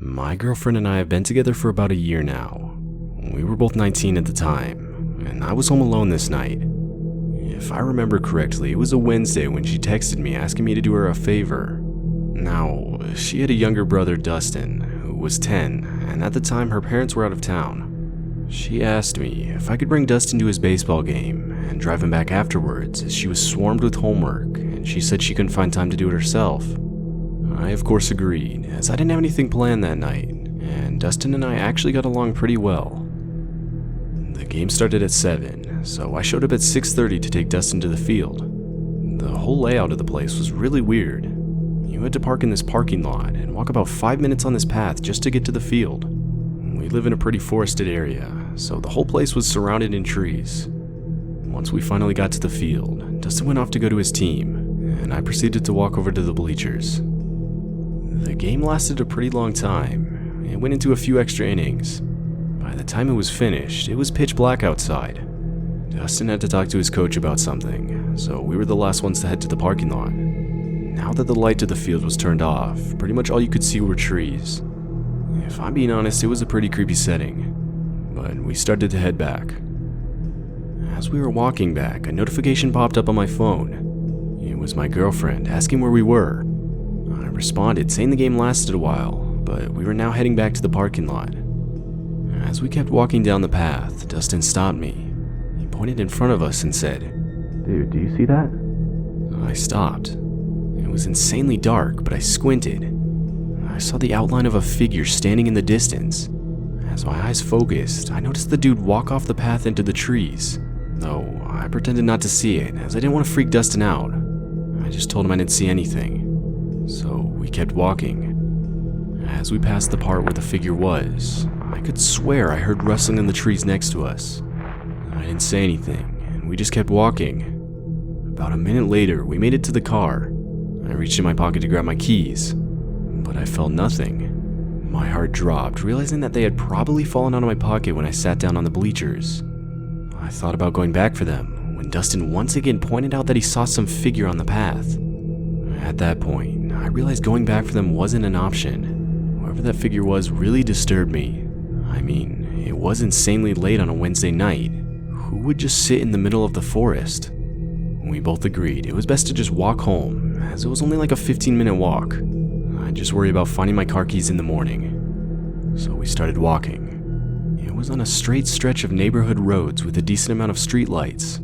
My girlfriend and I have been together for about a year now. We were both 19 at the time, and I was home alone this night. If I remember correctly, it was a Wednesday when she texted me asking me to do her a favor. Now, she had a younger brother, Dustin, who was 10, and at the time her parents were out of town. She asked me if I could bring Dustin to his baseball game and drive him back afterwards, as she was swarmed with homework, and she said she couldn't find time to do it herself. I of course agreed, as I didn't have anything planned that night, and Dustin and I actually got along pretty well. The game started at 7, so I showed up at 6:30 to take Dustin to the field. The whole layout of the place was really weird. You had to park in this parking lot and walk about 5 minutes on this path just to get to the field. We live in a pretty forested area, so the whole place was surrounded in trees. Once we finally got to the field, Dustin went off to go to his team, and I proceeded to walk over to the bleachers. The game lasted a pretty long time. It went into a few extra innings. By the time it was finished, it was pitch black outside. Dustin had to talk to his coach about something, so we were the last ones to head to the parking lot. Now that the light to the field was turned off, pretty much all you could see were trees. If I'm being honest, it was a pretty creepy setting, but we started to head back. As we were walking back, a notification popped up on my phone. It was my girlfriend asking where we were. I responded saying the game lasted a while, but we were now heading back to the parking lot. As we kept walking down the path, Dustin stopped me. He pointed in front of us and said, "Dude, do you see that?" I stopped. It was insanely dark, but I squinted. I saw the outline of a figure standing in the distance. As my eyes focused, I noticed the dude walk off the path into the trees, though I pretended not to see it, as I didn't want to freak Dustin out. I just told him I didn't see anything. So we kept walking. As we passed the part where the figure was, I could swear I heard rustling in the trees next to us. I didn't say anything, and we just kept walking. About a minute later, we made it to the car. I reached in my pocket to grab my keys, but I felt nothing. My heart dropped, realizing that they had probably fallen out of my pocket when I sat down on the bleachers. I thought about going back for them, when Dustin once again pointed out that he saw some figure on the path. At that point, I realized going back for them wasn't an option. Whoever that figure was really disturbed me. I mean, it was insanely late on a Wednesday night. Who would just sit in the middle of the forest? We both agreed it was best to just walk home, as it was only like a 15-minute walk. I'd just worry about finding my car keys in the morning. So we started walking. It was on a straight stretch of neighborhood roads with a decent amount of streetlights.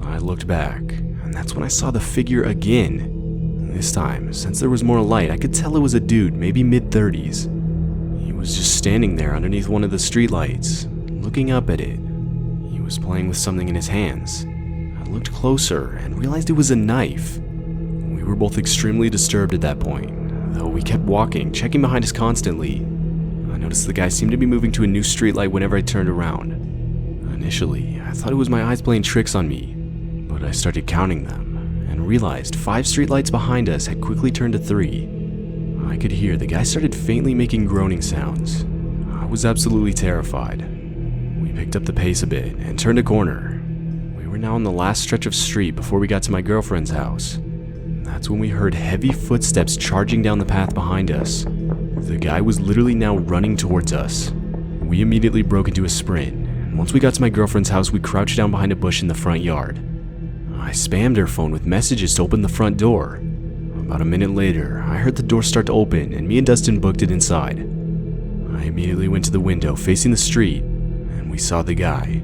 I looked back, and that's when I saw the figure again. This time, since there was more light, I could tell it was a dude, maybe mid-30s. He was just standing there underneath one of the streetlights, looking up at it. He was playing with something in his hands. I looked closer and realized it was a knife. We were both extremely disturbed at that point, though we kept walking, checking behind us constantly. I noticed the guy seemed to be moving to a new streetlight whenever I turned around. Initially, I thought it was my eyes playing tricks on me, but I started counting them and realized 5 streetlights behind us had quickly turned to 3. I could hear the guy started faintly making groaning sounds. I was absolutely terrified. We picked up the pace a bit and turned a corner. We were now on the last stretch of street before we got to my girlfriend's house. That's when we heard heavy footsteps charging down the path behind us. The guy was literally now running towards us. We immediately broke into a sprint, and once we got to my girlfriend's house, we crouched down behind a bush in the front yard. I spammed her phone with messages to open the front door. About a minute later, I heard the door start to open, and me and Dustin booked it inside. I immediately went to the window facing the street, and we saw the guy.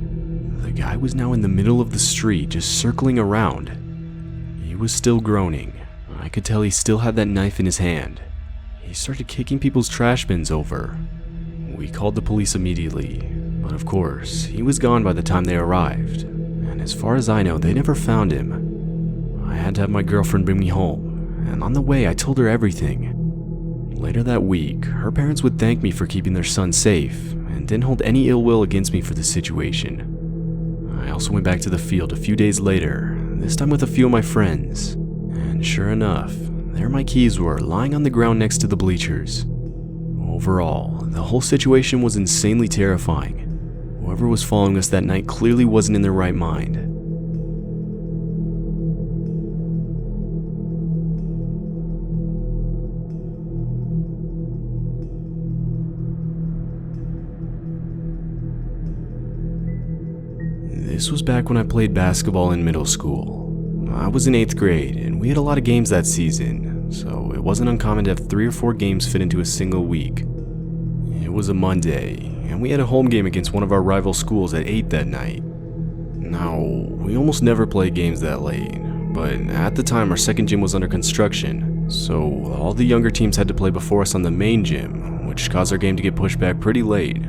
The guy was now in the middle of the street, just circling around. He was still groaning. I could tell he still had that knife in his hand. He started kicking people's trash bins over. We called the police immediately, but of course, he was gone by the time they arrived, and as far as I know, they never found him. I had to have my girlfriend bring me home, and on the way I told her everything. Later that week, her parents would thank me for keeping their son safe, and didn't hold any ill will against me for this situation. I also went back to the field a few days later, this time with a few of my friends, and sure enough, there my keys were lying on the ground next to the bleachers. Overall, the whole situation was insanely terrifying. Whoever was following us that night clearly wasn't in their right mind. This was back when I played basketball in middle school. I was in 8th grade, and we had a lot of games that season, so it wasn't uncommon to have 3 or 4 games fit into a single week. It was a Monday, and we had a home game against one of our rival schools at 8 that night. Now, we almost never play games that late, but at the time our second gym was under construction, so all the younger teams had to play before us on the main gym, which caused our game to get pushed back pretty late.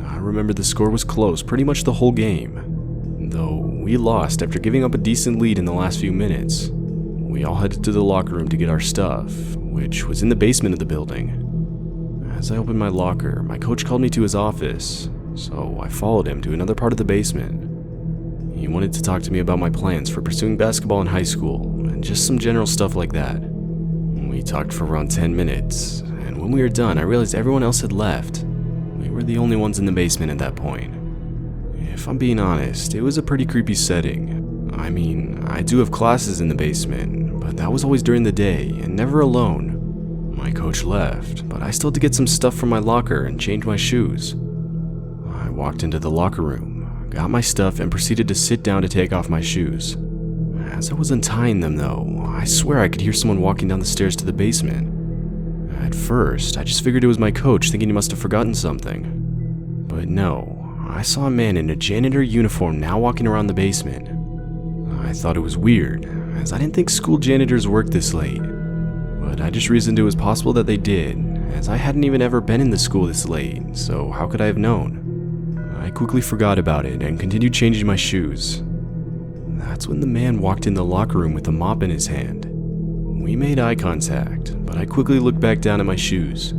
I remember the score was close pretty much the whole game, though we lost after giving up a decent lead in the last few minutes. We all headed to the locker room to get our stuff, which was in the basement of the building. As I opened my locker, my coach called me to his office, so I followed him to another part of the basement. He wanted to talk to me about my plans for pursuing basketball in high school, and just some general stuff like that. We talked for around 10 minutes, and when we were done, I realized everyone else had left. We were the only ones in the basement at that point. If I'm being honest, it was a pretty creepy setting. I mean, I do have classes in the basement, but that was always during the day, and never alone. My coach left, but I still had to get some stuff from my locker and change my shoes. I walked into the locker room, got my stuff, and proceeded to sit down to take off my shoes. As I was untying them though, I swear I could hear someone walking down the stairs to the basement. At first, I just figured it was my coach, thinking he must have forgotten something. But no, I saw a man in a janitor uniform now walking around the basement. I thought it was weird, as I didn't think school janitors worked this late. But I just reasoned it was possible that they did, as I hadn't even ever been in the school this late, so how could I have known? I quickly forgot about it and continued changing my shoes. That's when the man walked in the locker room with a mop in his hand. We made eye contact, but I quickly looked back down at my shoes.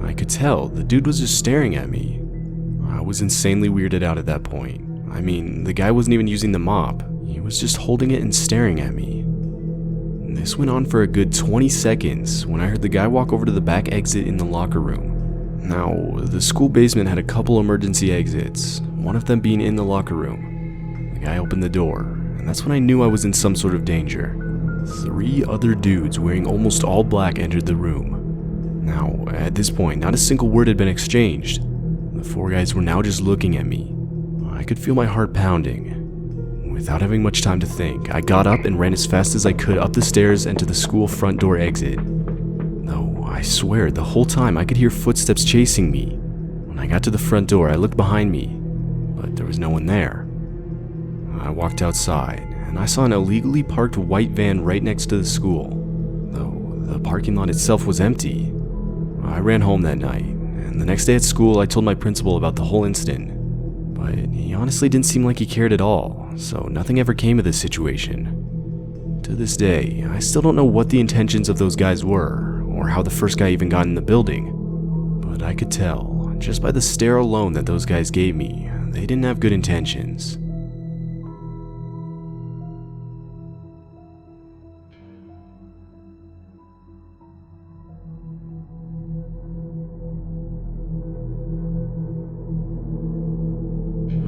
I could tell the dude was just staring at me. I was insanely weirded out at that point. I mean, the guy wasn't even using the mop, he was just holding it and staring at me. This went on for a good 20 seconds when I heard the guy walk over to the back exit in the locker room. Now, the school basement had a couple emergency exits, one of them being in the locker room. The guy opened the door, and that's when I knew I was in some sort of danger. 3 other dudes wearing almost all black entered the room. Now, at this point, not a single word had been exchanged. The 4 guys were now just looking at me. I could feel my heart pounding. Without having much time to think, I got up and ran as fast as I could up the stairs and to the school front door exit. Though, I swear, the whole time I could hear footsteps chasing me. When I got to the front door, I looked behind me, but there was no one there. I walked outside, and I saw an illegally parked white van right next to the school, though the parking lot itself was empty. I ran home that night, and the next day at school I told my principal about the whole incident, but he honestly didn't seem like he cared at all, so nothing ever came of this situation. To this day, I still don't know what the intentions of those guys were, or how the first guy even got in the building, but I could tell, just by the stare alone that those guys gave me, they didn't have good intentions.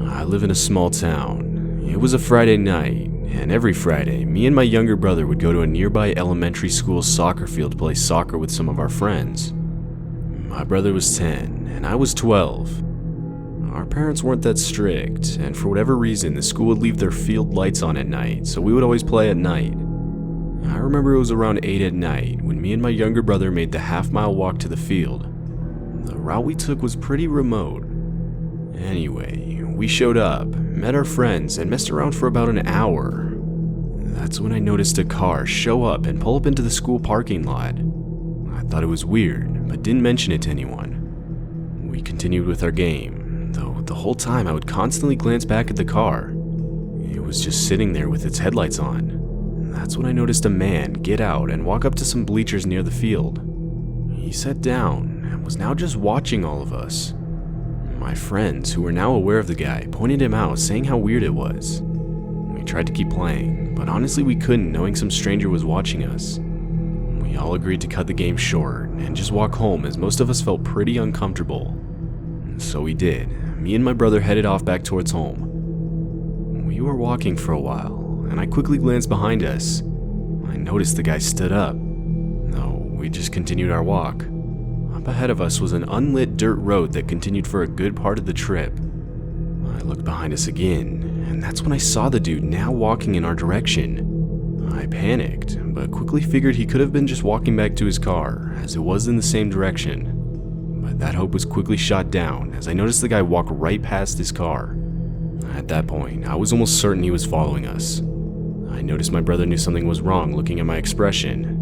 I live in a small town. It was a Friday night, and every Friday, me and my younger brother would go to a nearby elementary school soccer field to play soccer with some of our friends. My brother was 10, and I was 12. Our parents weren't that strict, and for whatever reason, the school would leave their field lights on at night, so we would always play at night. I remember it was around 8 at night when me and my younger brother made the half-mile walk to the field. The route we took was pretty remote. Anyway, we showed up, met our friends, and messed around for about an hour. That's when I noticed a car show up and pull up into the school parking lot. I thought it was weird, but didn't mention it to anyone. We continued with our game, though the whole time I would constantly glance back at the car. It was just sitting there with its headlights on. That's when I noticed a man get out and walk up to some bleachers near the field. He sat down and was now just watching all of us. My friends, who were now aware of the guy, pointed him out, saying how weird it was. We tried to keep playing, but honestly we couldn't, knowing some stranger was watching us. We all agreed to cut the game short and just walk home, as most of us felt pretty uncomfortable. So we did. Me and my brother headed off back towards home. We were walking for a while, and I quickly glanced behind us. I noticed the guy stood up. No, we just continued our walk. Up ahead of us was an unlit dirt road that continued for a good part of the trip. I I looked behind us again, and that's when I saw the dude now walking in our direction. I panicked, but quickly figured he could have been just walking back to his car, as it was in the same direction. But that hope was quickly shot down as I noticed the guy walk right past his car. At that point, I was almost certain he was following us. I noticed my brother knew something was wrong looking at my expression.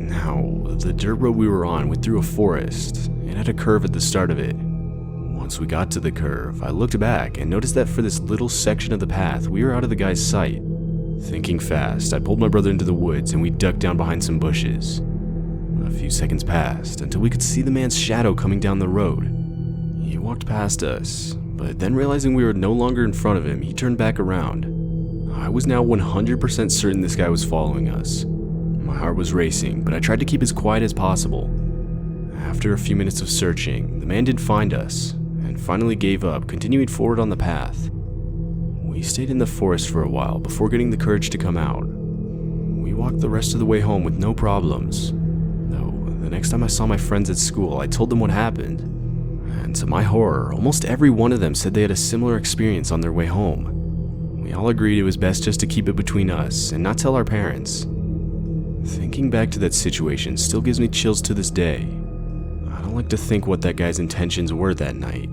Now, the dirt road we were on went through a forest. It had a curve at the start of it. Once we got to the curve, I looked back and noticed that for this little section of the path, we were out of the guy's sight. Thinking fast, I pulled my brother into the woods and we ducked down behind some bushes. A few seconds passed until we could see the man's shadow coming down the road. He walked past us, but then realizing we were no longer in front of him, he turned back around. I was now 100% certain this guy was following us. My heart was racing, but I tried to keep as quiet as possible. After a few minutes of searching, the man didn't find us, and finally gave up, continuing forward on the path. We stayed in the forest for a while before getting the courage to come out. We walked the rest of the way home with no problems, though the next time I saw my friends at school, I told them what happened. And to my horror, almost every one of them said they had a similar experience on their way home. We all agreed it was best just to keep it between us and not tell our parents. Thinking back to that situation still gives me chills to this day. I don't like to think what that guy's intentions were that night.